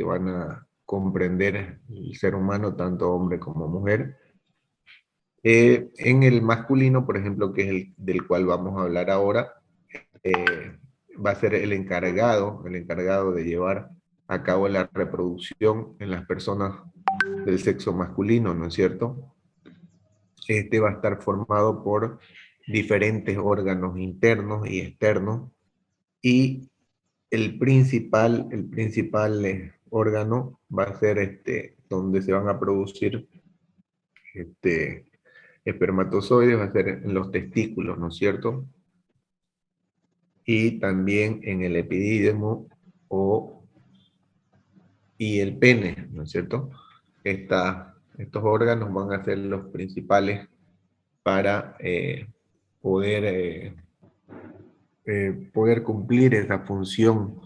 van a comprender el ser humano, tanto hombre como mujer. En el masculino, por ejemplo, que es el del cual vamos a hablar ahora, va a ser el encargado de llevar a cabo la reproducción en las personas del sexo masculino, ¿no es cierto? Este va a estar formado por diferentes órganos internos y externos, y el principal órgano va a ser donde se van a producir espermatozoides, va a ser en los testículos, ¿no es cierto? Y también en el epidídimo y el pene, ¿no es cierto? Estos órganos van a ser los principales para poder cumplir esa función,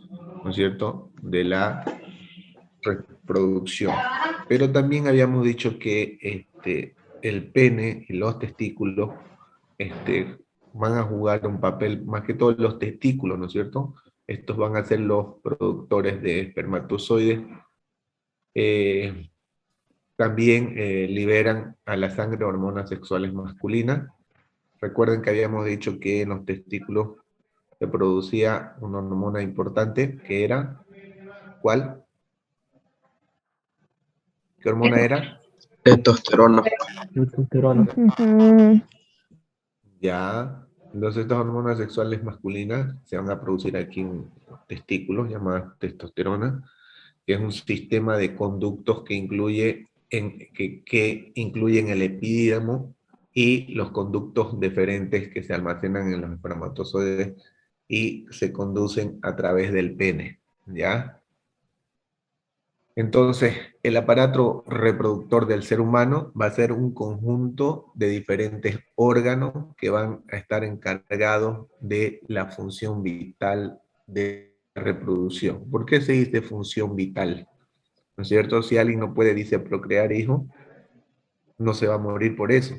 ¿no es cierto?, de la reproducción. Pero también habíamos dicho que el pene y los testículos van a jugar un papel, más que todo los testículos, ¿no es cierto? Estos van a ser los productores de espermatozoides. También liberan a la sangre hormonas sexuales masculinas. Recuerden que habíamos dicho que en los testículos se producía una hormona importante, que era, ¿cuál? ¿Qué hormona era? Testosterona. Testosterona. Ya. Entonces estas hormonas sexuales masculinas se van a producir aquí en los testículos, llamadas testosterona, que es un sistema de conductos que incluyen el epidídimo y los conductos deferentes que se almacenan en los espermatozoides y se conducen a través del pene, ¿ya? Entonces, el aparato reproductor del ser humano va a ser un conjunto de diferentes órganos que van a estar encargados de la función vital de reproducción. ¿Por qué se dice función vital? ¿No es cierto? Si alguien no puede, dice, procrear hijos, no se va a morir por eso,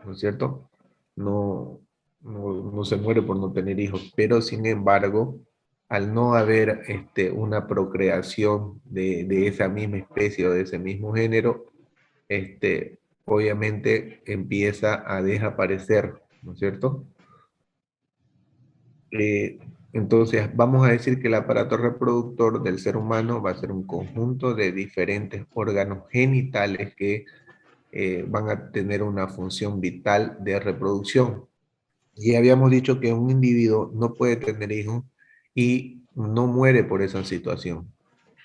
¿no es cierto? No, no se muere por no tener hijos, pero sin embargo, al no haber una procreación de esa misma especie o de ese mismo género, obviamente empieza a desaparecer, ¿no es cierto? Entonces, vamos a decir que el aparato reproductor del ser humano va a ser un conjunto de diferentes órganos genitales que van a tener una función vital de reproducción. Y habíamos dicho que un individuo no puede tener hijos y no muere por esa situación.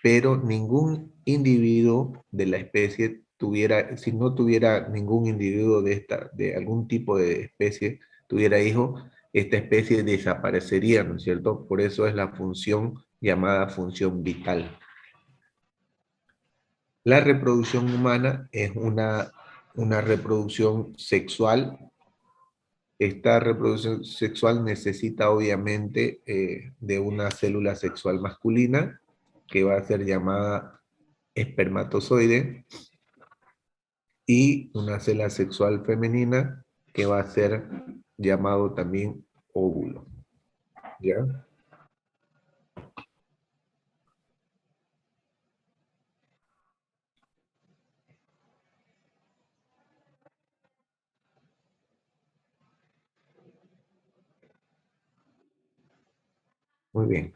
Pero ningún individuo de la especie si no tuviera ningún individuo de algún tipo de especie, tuviera hijos, esta especie desaparecería, ¿no es cierto? Por eso es la función llamada función vital. La reproducción humana es una reproducción sexual. Esta reproducción sexual necesita obviamente de una célula sexual masculina que va a ser llamada espermatozoide y una célula sexual femenina que va a ser llamado también óvulo. ¿Ya? Muy bien.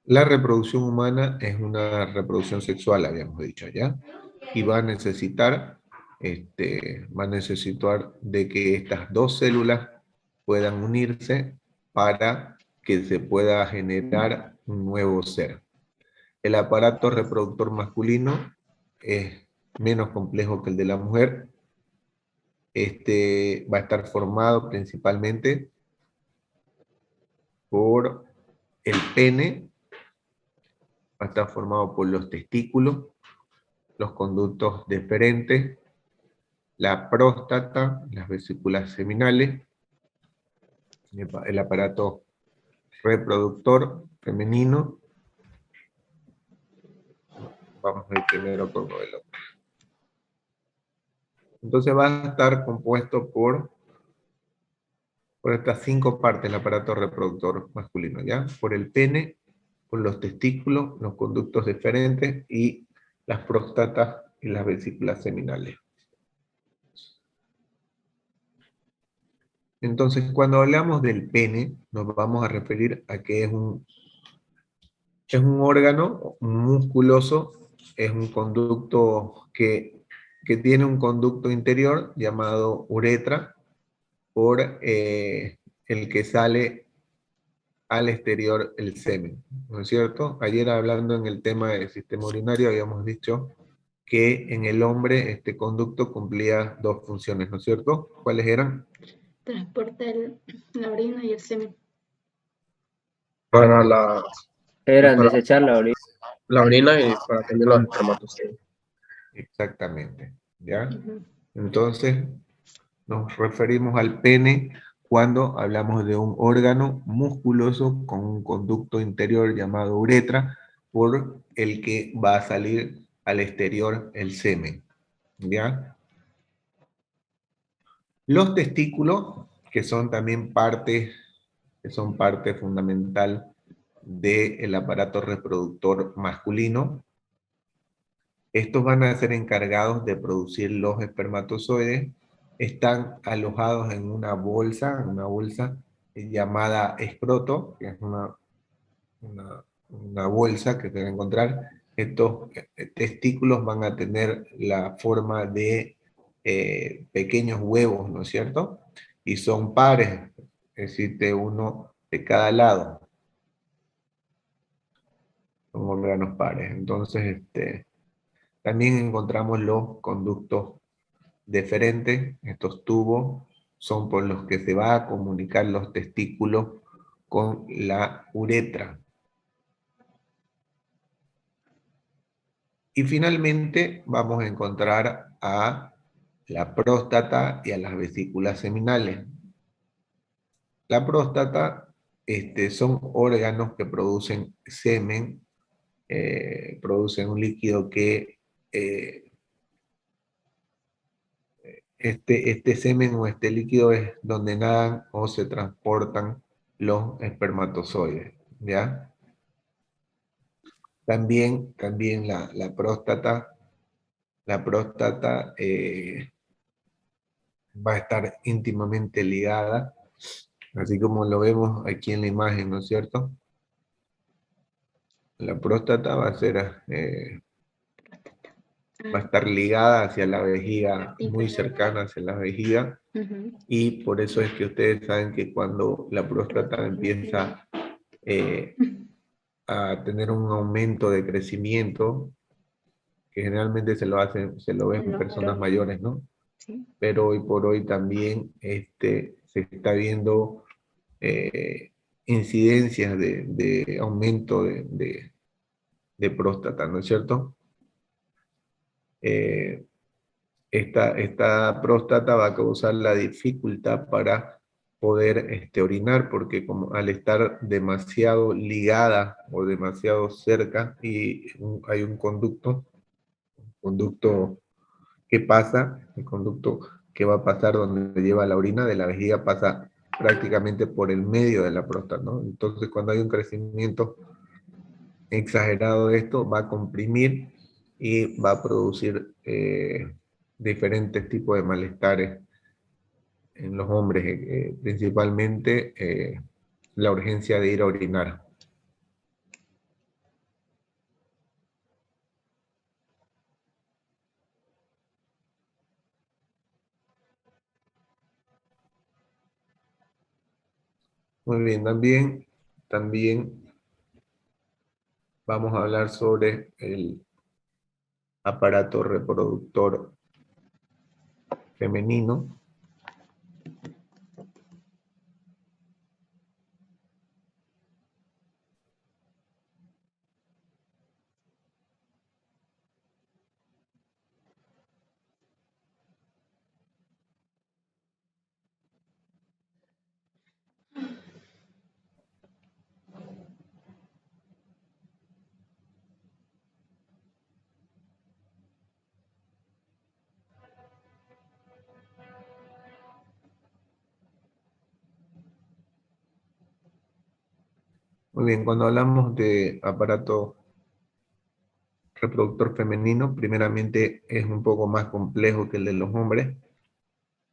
La reproducción humana es una reproducción sexual, habíamos dicho, ¿ya? Y va a necesitar de que estas dos células puedan unirse para que se pueda generar un nuevo ser. El aparato reproductor masculino es menos complejo que el de la mujer. Va a estar formado principalmente por el pene, va a estar formado por los testículos, los conductos deferentes, la próstata, las vesículas seminales, el aparato reproductor femenino. Vamos a ir primero con el otro. Entonces va a estar compuesto por estas 5 partes el aparato reproductor masculino, ¿ya? Por el pene, por los testículos, los conductos deferentes y las próstatas y las vesículas seminales. Entonces, cuando hablamos del pene, nos vamos a referir a que es un órgano musculoso, es un conducto que tiene un conducto interior llamado uretra, por el que sale al exterior el semen, ¿no es cierto? Ayer hablando en el tema del sistema urinario habíamos dicho que en el hombre este conducto cumplía dos funciones, ¿no es cierto? ¿Cuáles eran? Transporta la orina y el semen. Para Eran para desechar la orina. la orina y para tener los espermatozoides. Exactamente, ¿ya? Ujú. Entonces, nos referimos al pene cuando hablamos de un órgano musculoso con un conducto interior llamado uretra, por el que va a salir al exterior el semen, ¿ya? Los testículos, que son también parte fundamental del aparato reproductor masculino, estos van a ser encargados de producir los espermatozoides. Están alojados en una bolsa llamada escroto, que es una bolsa que se va a encontrar. Estos testículos van a tener la forma de pequeños huevos, ¿no es cierto? Y son pares, existe uno de cada lado, son órganos pares. Entonces, también encontramos los conductos deferentes. Estos tubos son por los que se va a comunicar los testículos con la uretra. Y finalmente vamos a encontrar a la próstata y a las vesículas seminales. La próstata son órganos que producen semen, producen un líquido que este semen o este líquido es donde nadan o se transportan los espermatozoides, ¿ya? También la próstata va a estar íntimamente ligada, así como lo vemos aquí en la imagen, ¿no es cierto? La próstata va a estar ligada hacia la vejiga, muy cercana hacia la vejiga, Ujú. y por eso es que ustedes saben que cuando la próstata empieza a tener un aumento de crecimiento, que generalmente se lo ven En en los personas varones, mayores, ¿no? sí. Pero hoy por hoy también se está viendo incidencias de aumento de próstata, ¿no es cierto? Eh, esta próstata va a causar la dificultad para poder orinar, porque como al estar demasiado ligada o demasiado cerca y hay un conducto que pasa, el conducto que va a pasar donde lleva la orina de la vejiga pasa prácticamente por el medio de la próstata, ¿no? Entonces cuando hay un crecimiento exagerado de esto, va a comprimir y va a producir diferentes tipos de malestares en los hombres, principalmente la urgencia de ir a orinar. Muy bien, también vamos a hablar sobre el aparato reproductor femenino. Muy bien, cuando hablamos de aparato reproductor femenino, primeramente es un poco más complejo que el de los hombres.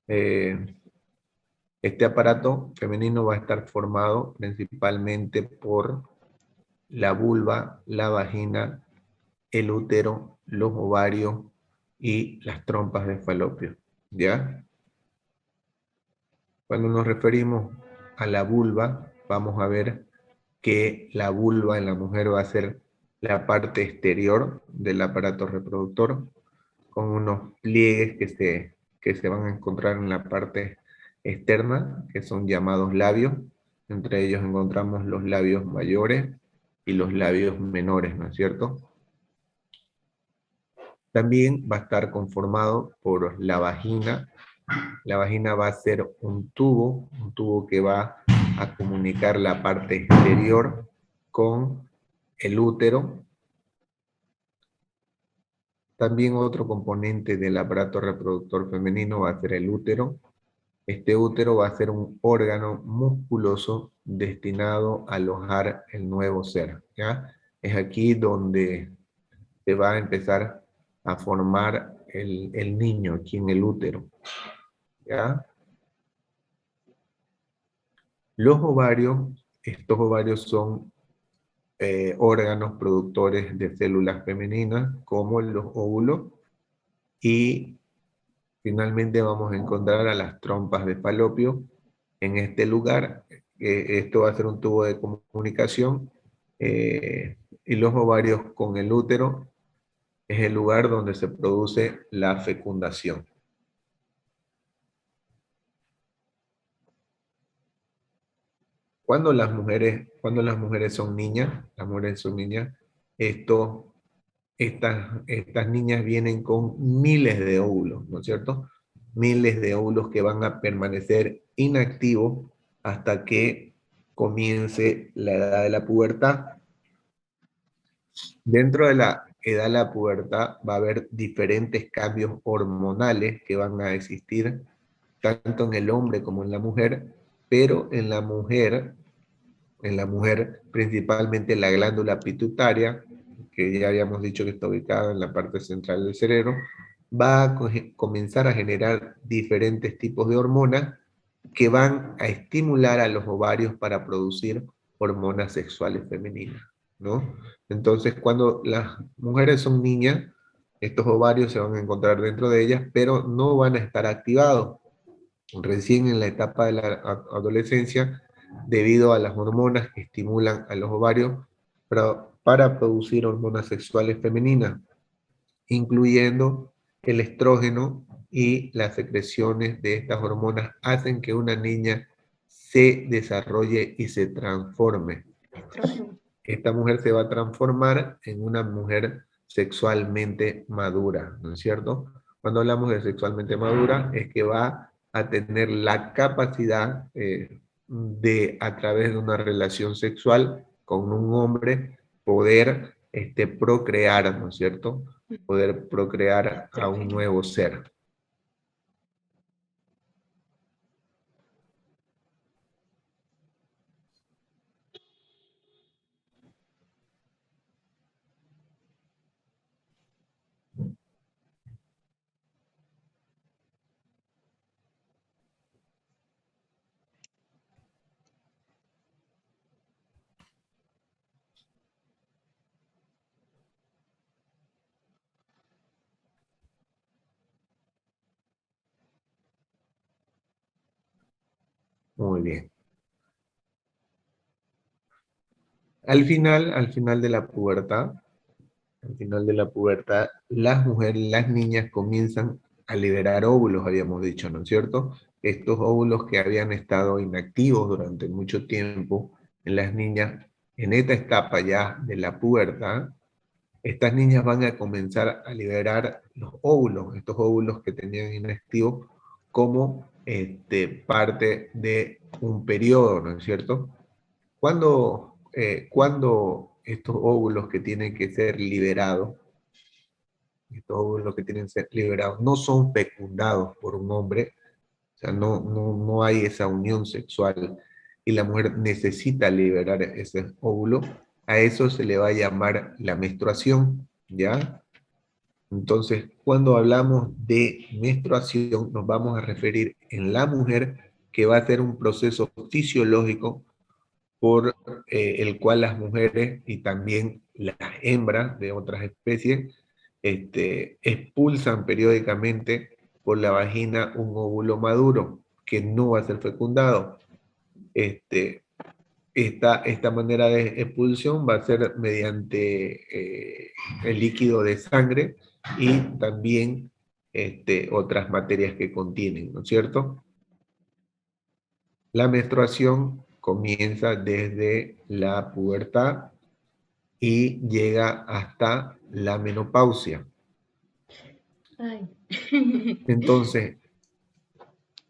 Este aparato femenino va a estar formado principalmente por la vulva, la vagina, el útero, los ovarios y las trompas de falopio, ¿ya? Cuando nos referimos a la vulva, vamos a ver que la vulva en la mujer va a ser la parte exterior del aparato reproductor, con unos pliegues que se van a encontrar en la parte externa, que son llamados labios. Entre ellos encontramos los labios mayores y los labios menores, ¿no es cierto? También va a estar conformado por la vagina. La vagina va a ser un tubo que va a comunicar la parte exterior con el útero. También otro componente del aparato reproductor femenino va a ser el útero. Este útero va a ser un órgano musculoso destinado a alojar el nuevo ser, ¿ya? Es aquí donde se va a empezar a formar el niño, aquí en el útero, ¿ya? Los ovarios, estos ovarios son órganos productores de células femeninas, como los óvulos, y finalmente vamos a encontrar a las trompas de falopio en este lugar. Esto va a ser un tubo de comunicación, y los ovarios con el útero es el lugar donde se produce la fecundación. Cuando las mujeres son niñas, estas niñas vienen con miles de óvulos, ¿no es cierto? Miles de óvulos que van a permanecer inactivos hasta que comience la edad de la pubertad. Dentro de la edad de la pubertad va a haber diferentes cambios hormonales que van a existir, tanto en el hombre como en la mujer, pero en la mujer principalmente la glándula pituitaria, que ya habíamos dicho que está ubicada en la parte central del cerebro, va a comenzar a generar diferentes tipos de hormonas que van a estimular a los ovarios para producir hormonas sexuales femeninas, ¿no? Entonces, cuando las mujeres son niñas, estos ovarios se van a encontrar dentro de ellas, pero no van a estar activados. Recién en la etapa de la adolescencia, debido a las hormonas que estimulan a los ovarios para producir hormonas sexuales femeninas, incluyendo el estrógeno, y las secreciones de estas hormonas hacen que una niña se desarrolle y se transforme. Estrógeno. Esta mujer se va a transformar en una mujer sexualmente madura, ¿no es cierto? Cuando hablamos de sexualmente madura, es que va a tener la capacidad de, a través de una relación sexual con un hombre, poder procrear, ¿no es cierto? Poder procrear a un nuevo ser. Muy bien. Al final de la pubertad, las mujeres, las niñas comienzan a liberar óvulos, habíamos dicho, ¿no es cierto? Estos óvulos que habían estado inactivos durante mucho tiempo en las niñas, en esta etapa ya de la pubertad, estas niñas van a comenzar a liberar los óvulos, estos óvulos que tenían inactivos, como parte de un periodo, ¿no es cierto? Cuando estos óvulos que tienen que ser liberados, no son fecundados por un hombre, o sea, no hay esa unión sexual y la mujer necesita liberar ese óvulo, a eso se le va a llamar la menstruación, ¿ya? Entonces, cuando hablamos de menstruación, nos vamos a referir en la mujer que va a ser un proceso fisiológico por el cual las mujeres y también las hembras de otras especies expulsan periódicamente por la vagina un óvulo maduro que no va a ser fecundado. Esta manera de expulsión va a ser mediante el líquido de sangre y también otras materias que contienen, ¿no es cierto? La menstruación comienza desde la pubertad y llega hasta la menopausia. Ay. Entonces,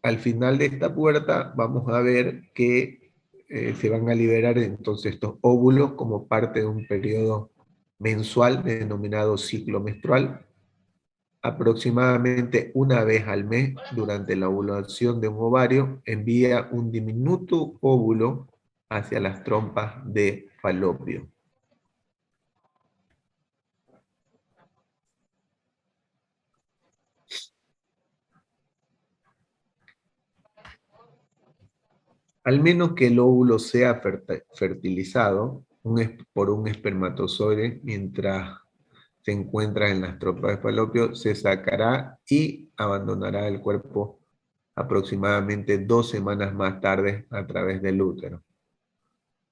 al final de esta puerta vamos a ver que se van a liberar entonces estos óvulos como parte de un periodo mensual denominado ciclo menstrual, aproximadamente una vez al mes durante la ovulación de un ovario, envía un diminuto óvulo hacia las trompas de falopio. Al menos que el óvulo sea fertilizado por un espermatozoide mientras se encuentra en las trompas de falopio, se sacará y abandonará el cuerpo aproximadamente 2 semanas más tarde a través del útero.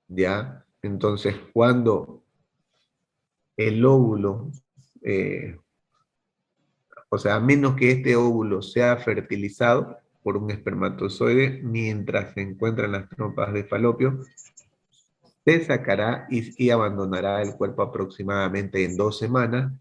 ¿Ya? Entonces, cuando el óvulo, o sea, a menos que este óvulo sea fertilizado por un espermatozoide mientras se encuentra en las trompas de falopio, se sacará y abandonará el cuerpo aproximadamente en 2 semanas,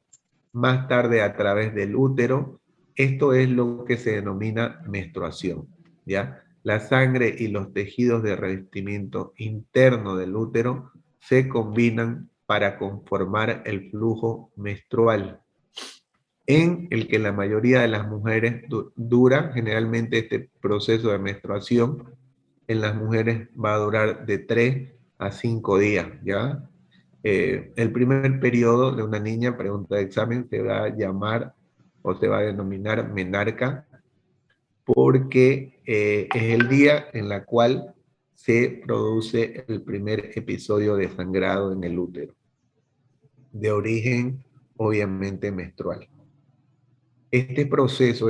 más tarde a través del útero. Esto es lo que se denomina menstruación, ¿ya? La sangre y los tejidos de revestimiento interno del útero se combinan para conformar el flujo menstrual, en el que la mayoría de las mujeres dura. Generalmente este proceso de menstruación en las mujeres va a durar de 3 a 5 días, ¿ya? El primer periodo de una niña, pregunta de examen, se va a llamar o se va a denominar menarca, porque es el día en el cual se produce el primer episodio de sangrado en el útero, de origen obviamente menstrual. Este proceso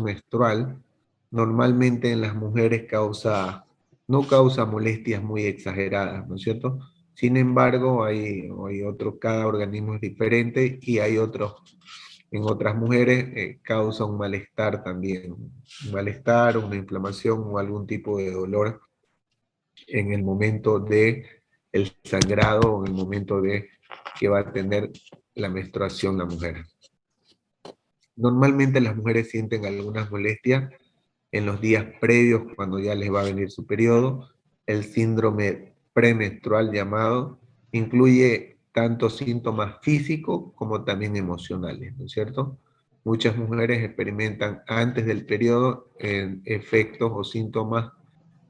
menstrual normalmente en las mujeres no causa molestias muy exageradas, ¿no es cierto? Sin embargo, cada organismo es diferente y en otras mujeres causa un malestar también, un malestar, una inflamación o algún tipo de dolor en el momento de el sangrado o en el momento de que va a tener la menstruación la mujer. Normalmente las mujeres sienten algunas molestias en los días previos cuando ya les va a venir su periodo. El síndrome premenstrual llamado incluye tanto síntomas físicos como también emocionales, ¿no es cierto? Muchas mujeres experimentan antes del periodo efectos o síntomas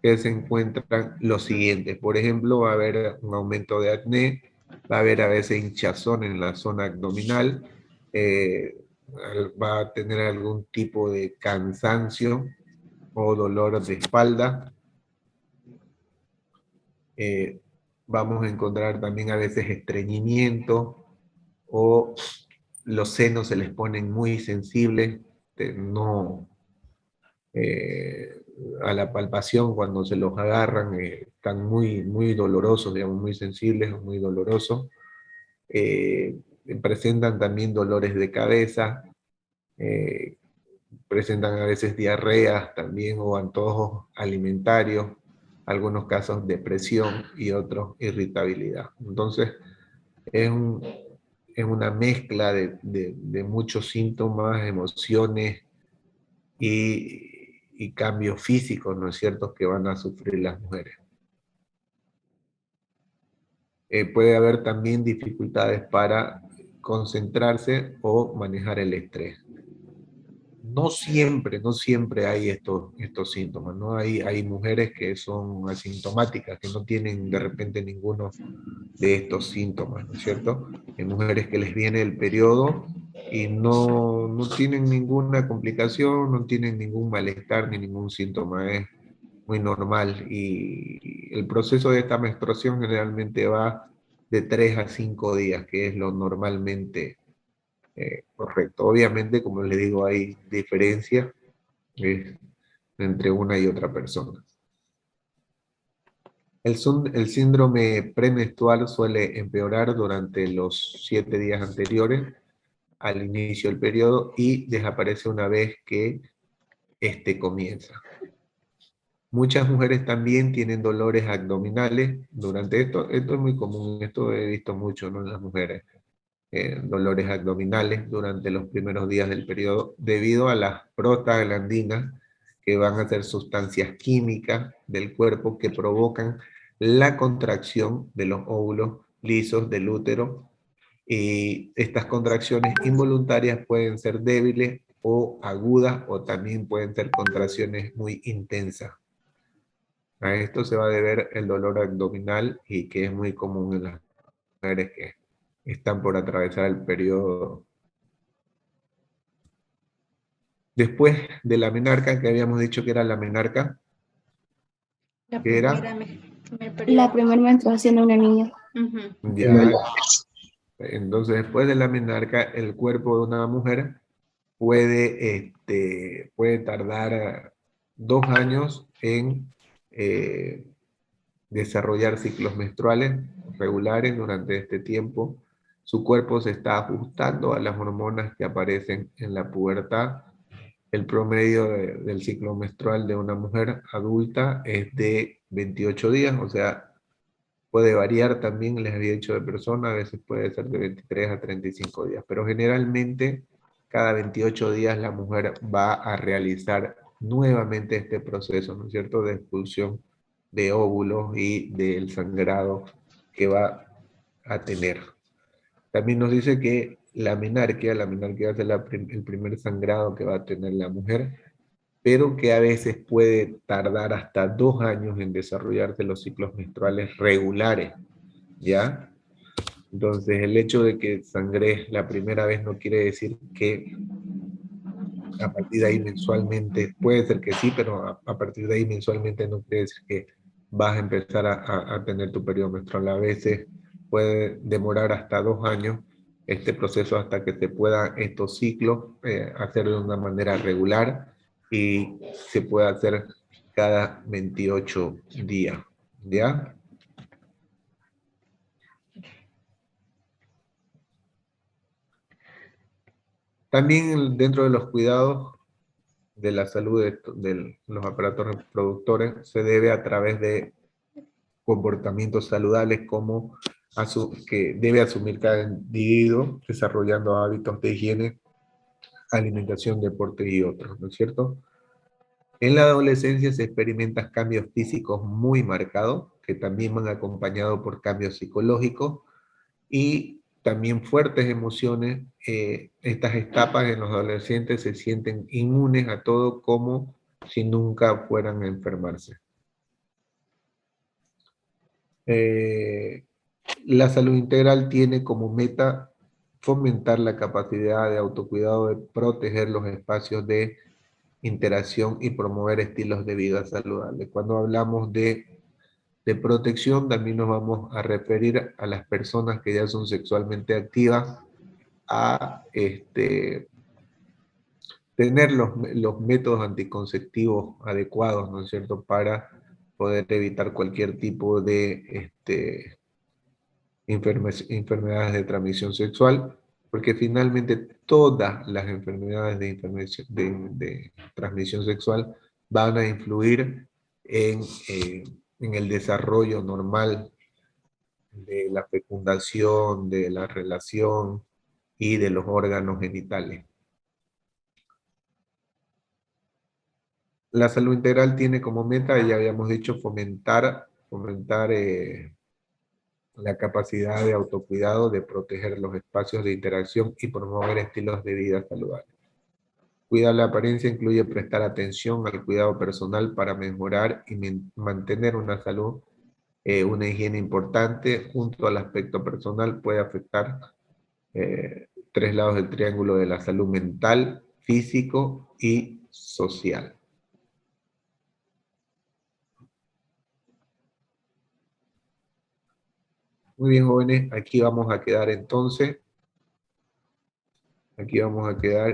que se encuentran los siguientes. Por ejemplo, va a haber un aumento de acné, va a haber a veces hinchazón en la zona abdominal, va a tener algún tipo de cansancio o dolor de espalda. Vamos a encontrar también a veces estreñimiento o los senos se les ponen muy sensibles, no, a la palpación cuando se los agarran, están muy dolorosos, digamos, muy sensibles o muy dolorosos. Presentan también dolores de cabeza, presentan a veces diarreas también o antojos alimentarios, algunos casos depresión y otros irritabilidad. Entonces, es, un, es una mezcla de muchos síntomas, emociones y cambios físicos, ¿no es cierto?, que van a sufrir las mujeres. Puede haber también dificultades para concentrarse o manejar el estrés. no siempre, no siempre hay estos síntomas, ¿no? Hay mujeres que son asintomáticas, que no tienen de repente ninguno de estos síntomas, ¿no es cierto? Hay mujeres que les viene el periodo y no tienen ninguna complicación, no tienen ningún malestar ni ningún síntoma, es muy normal. Y el proceso de esta menstruación generalmente va de 3 a 5 días, que es lo normalmente correcto. Obviamente, como les digo, hay diferencias entre una y otra persona. El síndrome premenstrual suele empeorar durante los 7 días anteriores al inicio del periodo y desaparece una vez que este comienza. Muchas mujeres también tienen dolores abdominales durante esto. Esto es muy común, esto he visto mucho, ¿no?, en las mujeres. Dolores abdominales durante los primeros días del periodo debido a las prostaglandinas, que van a ser sustancias químicas del cuerpo que provocan la contracción de los óvulos lisos del útero, y estas contracciones involuntarias pueden ser débiles o agudas, o también pueden ser contracciones muy intensas. A esto se va a deber el dolor abdominal, y que es muy común en las mujeres que están por atravesar el periodo. Después de la menarca, que habíamos dicho que era la menarca, La que era primera La primera menstruación de una niña. ya. Entonces, después de la menarca, el cuerpo de una mujer puede tardar 2 años en desarrollar ciclos menstruales regulares. Durante este tiempo, su cuerpo se está ajustando a las hormonas que aparecen en la pubertad. El promedio del ciclo menstrual de una mujer adulta es de 28 días, o sea, puede variar también, les había dicho, de persona, a veces puede ser de 23 a 35 días, pero generalmente cada 28 días la mujer va a realizar nuevamente este proceso, ¿no es cierto?, de expulsión de óvulos y del sangrado que va a tener. También nos dice que la menarquia es el primer sangrado que va a tener la mujer, pero que a veces puede tardar hasta 2 años en desarrollarse los ciclos menstruales regulares, ¿ya? Entonces, el hecho de que sangres la primera vez no quiere decir que a partir de ahí mensualmente, puede ser que sí, pero a partir de ahí mensualmente no quiere decir que vas a empezar a tener tu periodo menstrual. A veces puede demorar hasta 2 años este proceso, hasta que se puedan estos ciclos hacer de una manera regular, y se puede hacer cada 28 días, ¿ya? También dentro de los cuidados de la salud de los aparatos reproductores se debe a través de comportamientos saludables, como que debe asumir cada individuo, desarrollando hábitos de higiene, alimentación, deporte y otros, ¿no es cierto? En la adolescencia se experimentan cambios físicos muy marcados, que también van acompañados por cambios psicológicos y también fuertes emociones. Estas etapas en los adolescentes se sienten inmunes a todo, como si nunca fueran a enfermarse. La salud integral tiene como meta fomentar la capacidad de autocuidado, de proteger los espacios de interacción y promover estilos de vida saludables. Cuando hablamos de protección, también nos vamos a referir a las personas que ya son sexualmente activas, a tener los métodos anticonceptivos adecuados, ¿no es cierto?, para poder evitar cualquier tipo de enfermedades de transmisión sexual, porque finalmente todas las enfermedades de transmisión sexual van a influir en el desarrollo normal de la fecundación, de la relación y de los órganos genitales. La salud integral tiene como meta, ya habíamos dicho, fomentar la capacidad de autocuidado, de proteger los espacios de interacción y promover estilos de vida saludables. Cuidar la apariencia incluye prestar atención al cuidado personal para mejorar y mantener una salud, una higiene importante junto al aspecto personal puede afectar tres lados del triángulo de la salud mental, físico y social. Muy bien, jóvenes, aquí vamos a quedar entonces. Aquí vamos a quedar.